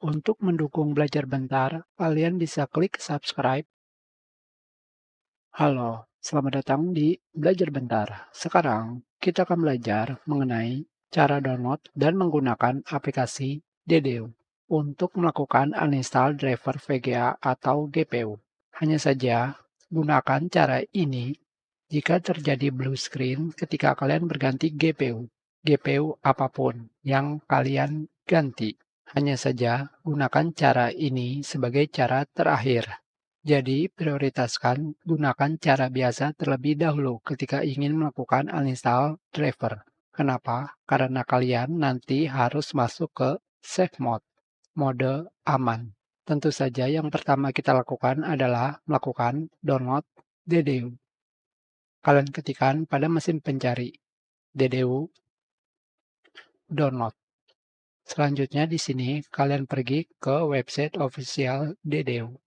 Untuk mendukung belajar bentar, kalian bisa klik subscribe. Halo, selamat datang di Belajar Bentar. Sekarang, kita akan belajar mengenai cara download dan menggunakan aplikasi Dedeo untuk melakukan uninstall driver VGA atau GPU. Hanya saja, gunakan cara ini jika terjadi blue screen ketika kalian berganti GPU apapun yang kalian ganti. Hanya saja gunakan cara ini sebagai cara terakhir. Jadi, prioritaskan gunakan cara biasa terlebih dahulu ketika ingin melakukan uninstall driver. Kenapa? Karena kalian nanti harus masuk ke safe mode aman. Tentu saja yang pertama kita lakukan adalah melakukan download DDU. Kalian ketikkan pada mesin pencari DDU download. Selanjutnya di sini kalian pergi ke website official DDU.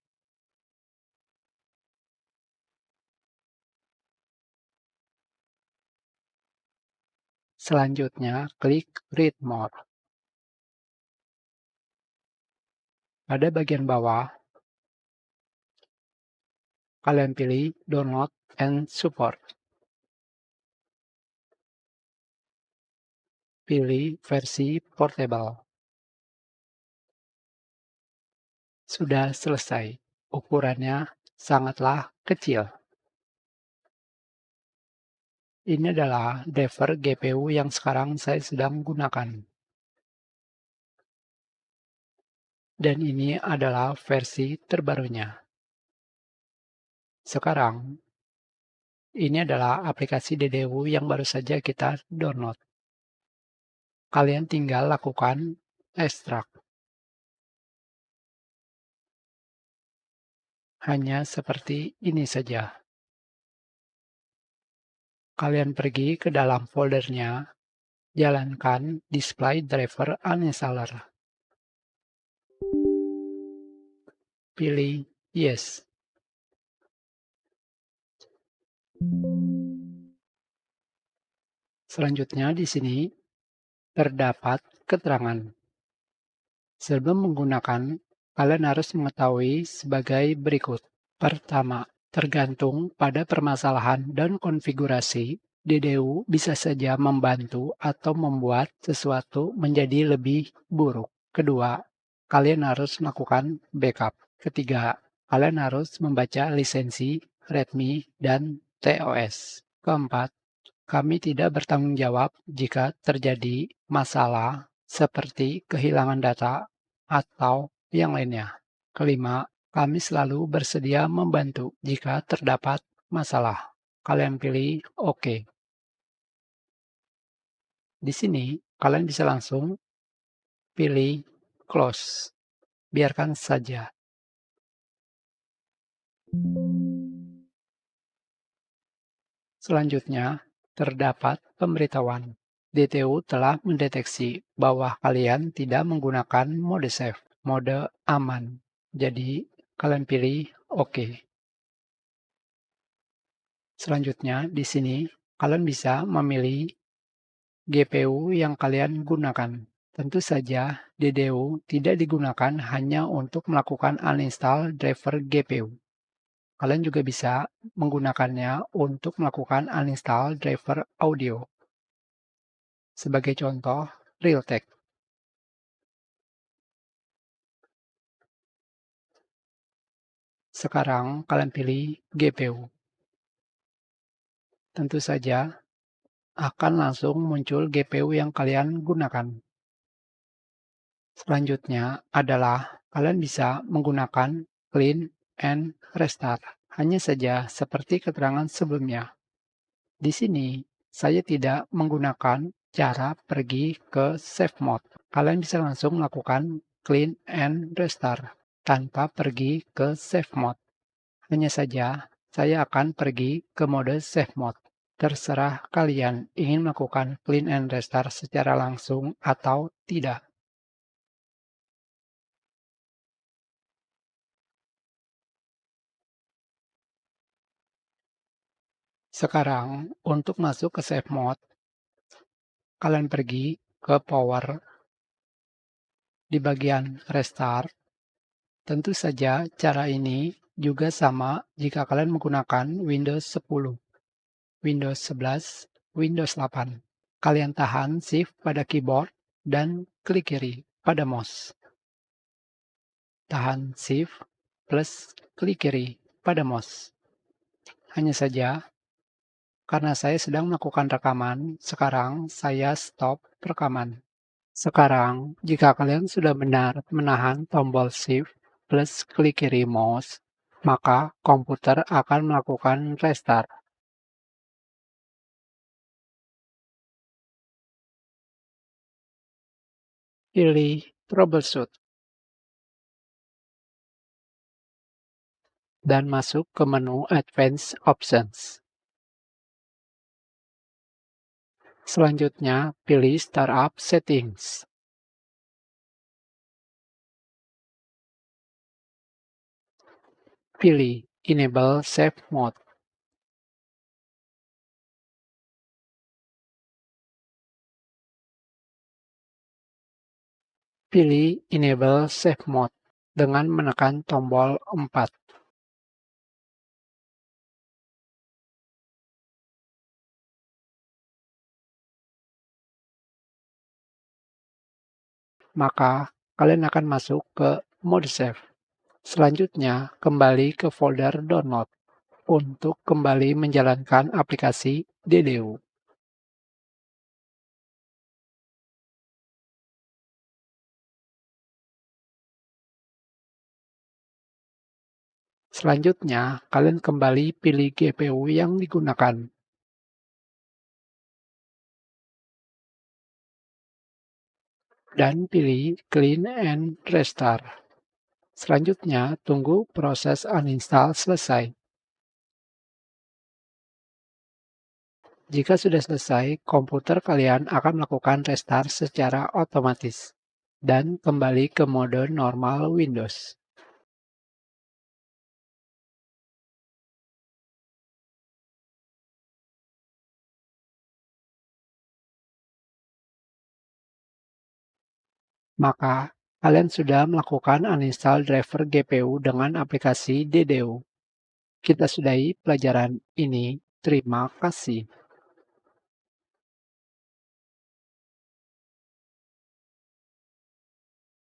Selanjutnya klik read more. Pada bagian bawah, kalian pilih download and support. Pilih versi portable. Sudah selesai. Ukurannya sangatlah kecil. Ini adalah driver GPU yang sekarang saya sedang gunakan. Dan ini adalah versi terbarunya. Sekarang, ini adalah aplikasi DDU yang baru saja kita download. Kalian tinggal lakukan ekstrak. Hanya seperti ini saja. Kalian pergi ke dalam foldernya, jalankan display driver uninstaller. Pilih yes. Selanjutnya di sini terdapat keterangan. Sebelum menggunakan, kalian harus mengetahui sebagai berikut. Pertama, tergantung pada permasalahan dan konfigurasi, DDU bisa saja membantu atau membuat sesuatu menjadi lebih buruk. Kedua, kalian harus melakukan backup. Ketiga, kalian harus membaca lisensi, README, dan TOS. Keempat, kami tidak bertanggung jawab jika terjadi masalah seperti kehilangan data atau yang lainnya. Kelima, kami selalu bersedia membantu jika terdapat masalah. Kalian pilih OK. Di sini, kalian bisa langsung pilih Close. Biarkan saja. Selanjutnya, terdapat pemberitahuan. DTU telah mendeteksi bahwa kalian tidak menggunakan mode safe, mode aman. Jadi, kalian pilih OK. Selanjutnya, di sini kalian bisa memilih GPU yang kalian gunakan. Tentu saja, DDU tidak digunakan hanya untuk melakukan uninstall driver GPU. Kalian juga bisa menggunakannya untuk melakukan uninstall driver audio. Sebagai contoh, Realtek. Sekarang kalian pilih GPU. Tentu saja akan langsung muncul GPU yang kalian gunakan. Selanjutnya adalah kalian bisa menggunakan clean and restart. Hanya saja seperti keterangan sebelumnya. Di sini saya tidak menggunakan cara pergi ke safe mode. Kalian bisa langsung melakukan clean and restart tanpa pergi ke safe mode. Hanya saja saya akan pergi ke mode safe mode. Terserah kalian ingin melakukan clean and restart secara langsung atau tidak. Sekarang, untuk masuk ke safe mode, kalian pergi ke power, di bagian Restart. Tentu saja cara ini juga sama jika kalian menggunakan Windows 10, Windows 11, Windows 8. Kalian tahan Shift pada keyboard dan klik kiri pada mouse. Tahan Shift plus klik kiri pada mouse. Hanya saja, karena saya sedang melakukan rekaman, sekarang saya stop rekaman. Sekarang, jika kalian sudah benar menahan tombol Shift plus klik kiri mouse, maka komputer akan melakukan restart. Pilih Troubleshoot dan masuk ke menu Advanced Options. Selanjutnya, pilih Startup Settings. Pilih Enable Safe Mode. Pilih Enable Safe Mode dengan menekan tombol 4. Maka kalian akan masuk ke mode save. Selanjutnya, kembali ke folder download untuk kembali menjalankan aplikasi DDU. Selanjutnya, kalian kembali pilih GPU yang digunakan. Dan pilih Clean and Restart. Selanjutnya, tunggu proses uninstall selesai. Jika sudah selesai, komputer kalian akan melakukan restart secara otomatis dan kembali ke mode normal Windows. Maka, kalian sudah melakukan uninstall driver GPU dengan aplikasi DDU. Kita sudahi pelajaran ini. Terima kasih.